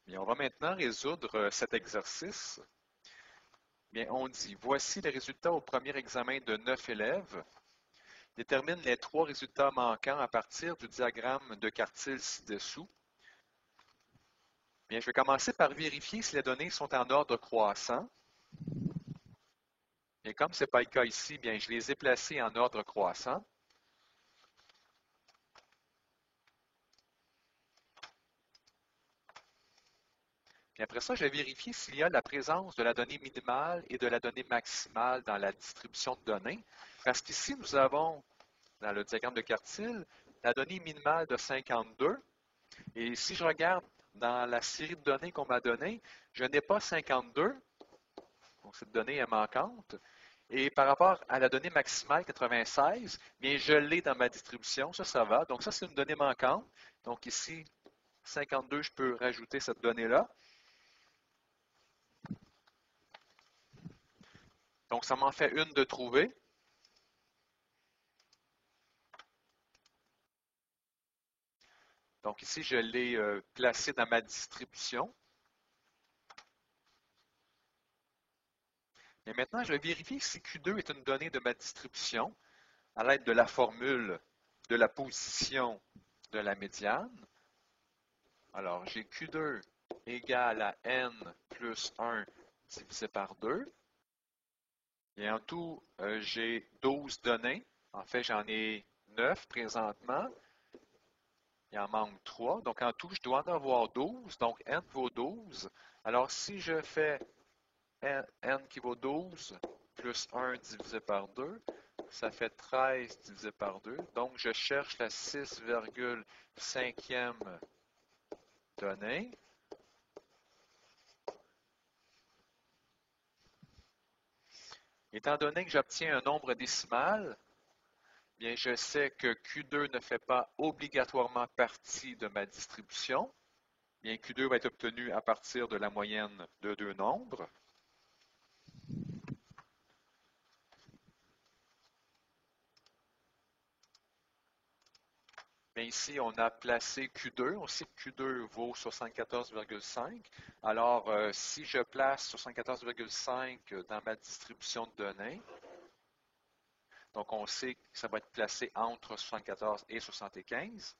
Bien, on va maintenant résoudre cet exercice. Bien, on dit, voici les résultats au premier examen de 9 élèves. Détermine les 3 résultats manquants à partir du diagramme de quartile ci-dessous. Bien, je vais commencer par vérifier si les données sont en ordre croissant. Bien, comme ce n'est pas le cas ici, bien, je les ai placées en ordre croissant. Puis après ça, je vais vérifier s'il y a la présence de la donnée minimale et de la donnée maximale dans la distribution de données. Parce qu'ici, nous avons, dans le diagramme de quartile, la donnée minimale de 52. Et si je regarde dans la série de données qu'on m'a donnée, je n'ai pas 52. Donc, cette donnée est manquante. Et par rapport à la donnée maximale 96, bien, je l'ai dans ma distribution. Ça va. Donc, ça, c'est une donnée manquante. Donc, ici, 52, je peux rajouter cette donnée-là. Donc, ça m'en fait une de trouver. Donc, ici, je l'ai placée dans ma distribution. Et maintenant, je vais vérifier si Q2 est une donnée de ma distribution à l'aide de la formule de la position de la médiane. Alors, j'ai Q2 égale à N plus 1 divisé par 2. Et en tout, j'ai 12 données. En fait, j'en ai 9 présentement. Il en manque 3. Donc, en tout, je dois en avoir 12. Donc, N vaut 12. Alors, si je fais N qui vaut 12 plus 1 divisé par 2, ça fait 13 divisé par 2. Donc, je cherche la 6,5e donnée. Étant donné que j'obtiens un nombre décimal, bien, je sais que Q2 ne fait pas obligatoirement partie de ma distribution. Bien, Q2 va être obtenu à partir de la moyenne de deux nombres. Bien, ici, on a placé Q2. On sait que Q2 vaut 74,5. Alors, si je place 74,5 dans ma distribution de données, donc on sait que ça va être placé entre 74 et 75.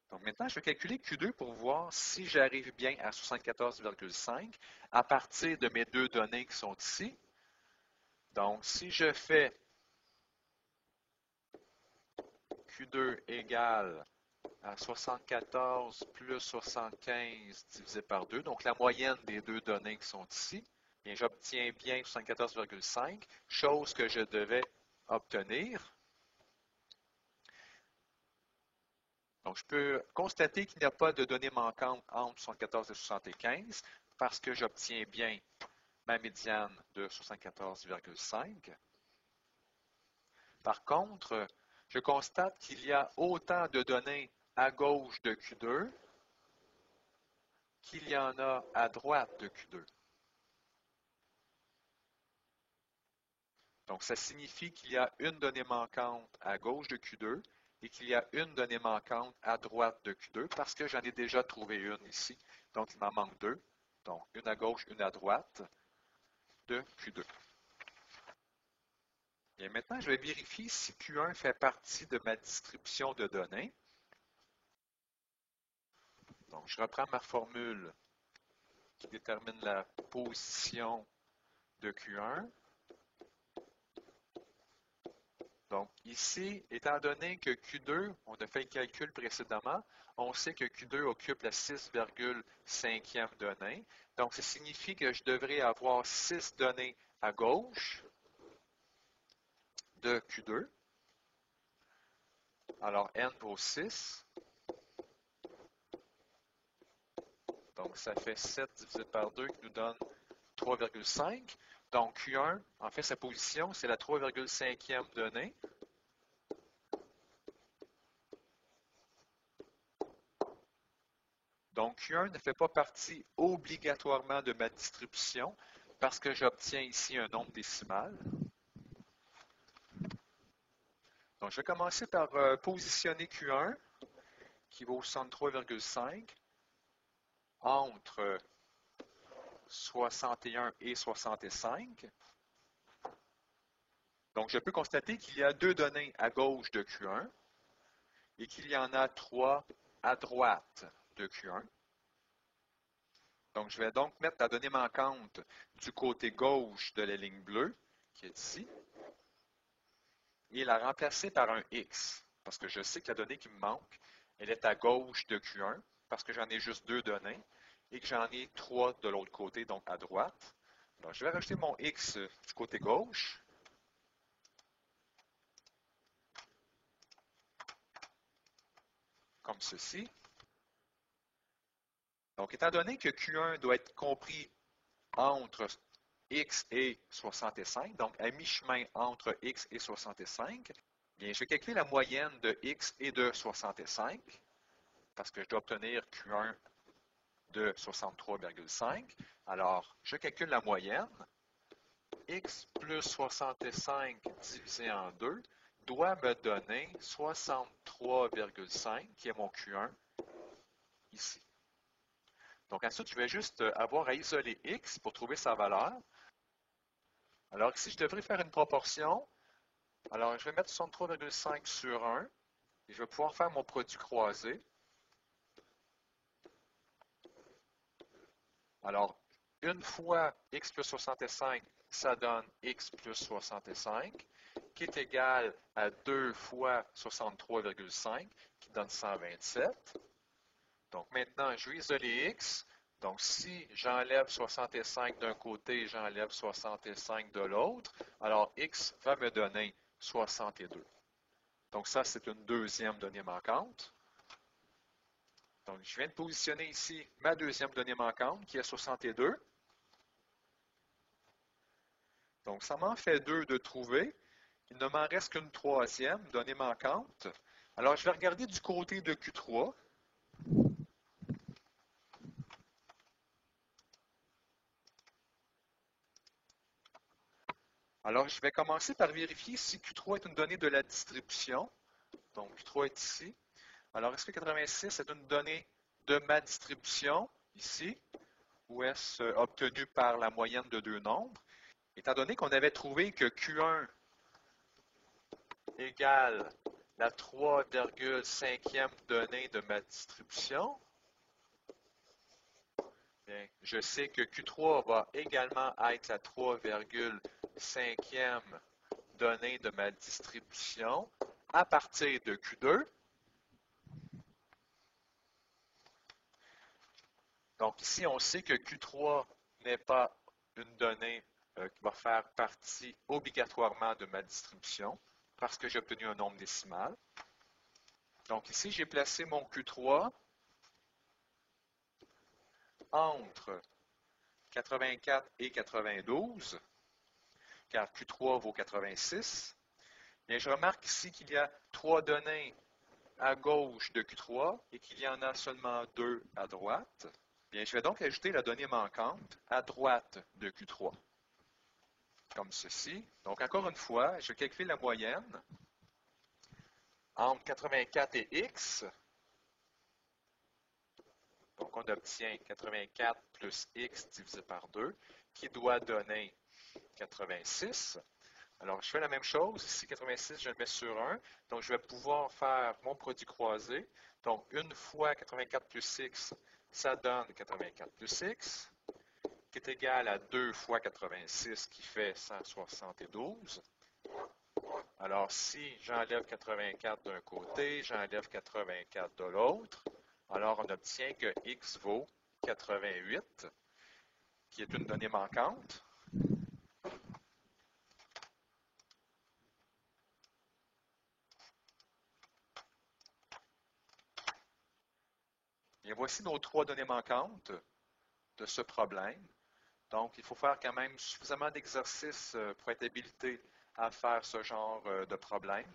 Donc maintenant, je vais calculer Q2 pour voir si j'arrive bien à 74,5 à partir de mes deux données qui sont ici. Donc, si je fais Q2 égale à 74 plus 75 divisé par 2, donc la moyenne des deux données qui sont ici, bien, j'obtiens bien 74,5, chose que je devais obtenir. Donc, je peux constater qu'il n'y a pas de données manquantes entre 74 et 75 parce que j'obtiens bien ma médiane de 74,5. Par contre, je constate qu'il y a autant de données à gauche de Q2 qu'il y en a à droite de Q2. Donc, ça signifie qu'il y a une donnée manquante à gauche de Q2 et qu'il y a une donnée manquante à droite de Q2 parce que j'en ai déjà trouvé une ici. Donc, il m'en manque deux. Donc, une à gauche, une à droite de Q2. Et maintenant, je vais vérifier si Q1 fait partie de ma distribution de données. Donc, je reprends ma formule qui détermine la position de Q1. Donc, ici, étant donné que Q2, on a fait le calcul précédemment, on sait que Q2 occupe la 6,5e donnée. Donc, ça signifie que je devrais avoir 6 données à gauche de Q2. Alors, N vaut 6. Donc, ça fait 7 divisé par 2 qui nous donne 3,5. Donc, Q1, en fait, sa position, c'est la 3,5e donnée. Donc, Q1 ne fait pas partie obligatoirement de ma distribution parce que j'obtiens ici un nombre décimal. Donc, je vais commencer par positionner Q1 qui vaut 63,5. entre 61 et 65. Donc, je peux constater qu'il y a 2 données à gauche de Q1 et qu'il y en a 3 à droite de Q1. Donc, je vais donc mettre la donnée manquante du côté gauche de la ligne bleue, qui est ici, et la remplacer par un X, parce que je sais que la donnée qui me manque, elle est à gauche de Q1, parce que j'en ai juste 2 données, et que j'en ai 3 de l'autre côté, donc à droite. Alors, je vais rajouter mon X du côté gauche. Comme ceci. Donc, étant donné que Q1 doit être compris entre X et 65, donc à mi-chemin entre X et 65, bien, je vais calculer la moyenne de X et de 65, parce que je dois obtenir Q1 de 63,5. Alors, je calcule la moyenne. X plus 65 divisé en 2 doit me donner 63,5, qui est mon Q1 ici. Donc ensuite, je vais juste avoir à isoler X pour trouver sa valeur. Alors ici, je devrais faire une proportion. Alors, je vais mettre 63,5 sur 1 et je vais pouvoir faire mon produit croisé. Alors, une fois X plus 65, ça donne X plus 65, qui est égal à 2 fois 63,5, qui donne 127. Donc maintenant, je vais isoler X. Donc si j'enlève 65 d'un côté, j'enlève 65 de l'autre, alors X va me donner 62. Donc ça, c'est une deuxième donnée manquante. Donc je viens de positionner ici ma deuxième donnée manquante, qui est 62. Donc ça m'en fait 2 de trouver. Il ne m'en reste qu'une troisième donnée manquante. Alors je vais regarder du côté de Q3. Alors, je vais commencer par vérifier si Q3 est une donnée de la distribution. Donc, Q3 est ici. Alors, est-ce que 86 est une donnée de ma distribution, ici, ou est-ce obtenue par la moyenne de 2 nombres? Étant donné qu'on avait trouvé que Q1 égale la 3,5e donnée de ma distribution, bien, je sais que Q3 va également être la 3,5e donnée de ma distribution à partir de Q2. Donc ici, on sait que Q3 n'est pas une donnée qui va faire partie obligatoirement de ma distribution parce que j'ai obtenu un nombre décimal. Donc ici, j'ai placé mon Q3 entre 84 et 92, car Q3 vaut 86. Et je remarque ici qu'il y a 3 données à gauche de Q3 et qu'il y en a seulement 2 à droite. Bien, je vais donc ajouter la donnée manquante à droite de Q3, comme ceci. Donc, encore une fois, je calcule la moyenne entre 84 et X. Donc, on obtient 84 plus X divisé par 2, qui doit donner 86. Alors, je fais la même chose. Ici, 86, je le mets sur 1. Donc, je vais pouvoir faire mon produit croisé. Donc, une fois 84 plus X, ça donne 84 plus X, qui est égal à 2 fois 86, qui fait 172. Alors, si j'enlève 84 d'un côté, j'enlève 84 de l'autre, alors on obtient que X vaut 88, qui est une donnée manquante. Et voici nos 3 données manquantes de ce problème. Donc, il faut faire quand même suffisamment d'exercices pour être habilité à faire ce genre de problème.